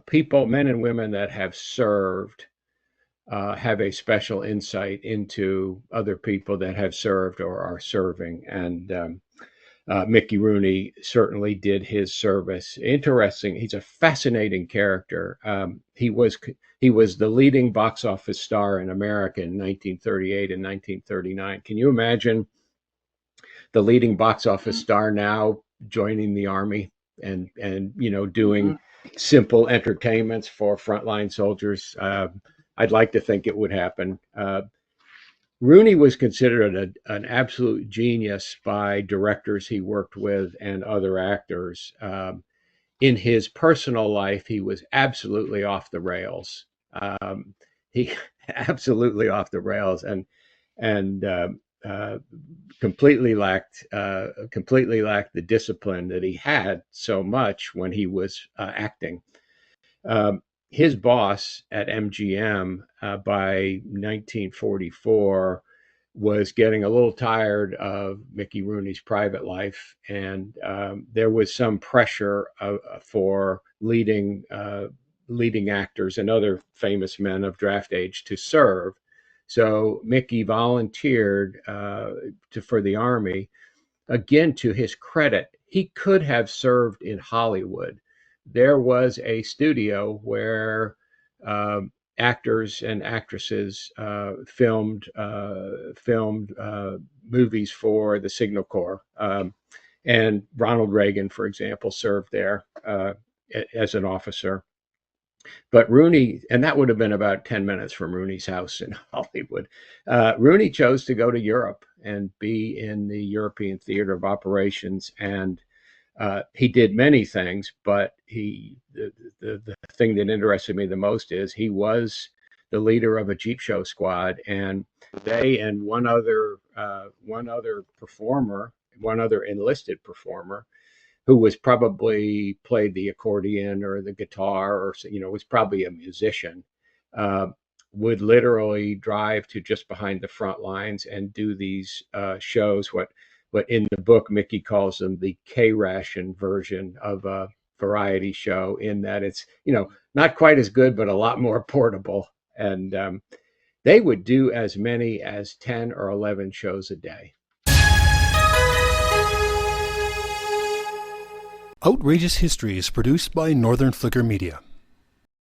people, men and women that have served, have a special insight into other people that have served or are serving. And Mickey Rooney certainly did his service. Interesting. He's a fascinating character. He was the leading box office star in America in 1938 and 1939. Can you imagine the leading box office star now joining the army and doing simple entertainments for frontline soldiers? I'd like to think it would happen. Rooney was considered an absolute genius by directors he worked with and other actors. In his personal life, he was absolutely off the rails. He absolutely off the rails, and uh, completely lacked the discipline that he had so much when he was acting. Um, his boss at MGM by 1944 was getting a little tired of Mickey Rooney's private life, and there was some pressure for leading actors and other famous men of draft age to serve. So Mickey volunteered for the army. Again, to his credit, he could have served in Hollywood. There was a studio where actors and actresses filmed movies for the Signal Corps, and Ronald Reagan, for example, served there as an officer. But Rooney, and that would have been about 10 minutes from Rooney's house in Hollywood. Rooney chose to go to Europe and be in the European theater of operations. And he did many things, but the thing that interested me the most is he was the leader of a Jeep show squad. And they and one other performer, one other enlisted performer, who was probably played the accordion or the guitar, or was probably a musician, uh, would literally drive to just behind the front lines and do these shows. What in the book Mickey calls them the K ration version of a variety show, in that it's not quite as good, but a lot more portable. And they would do as many as 10 or 11 shows a day. Outrageous History is produced by Northern Flicker Media.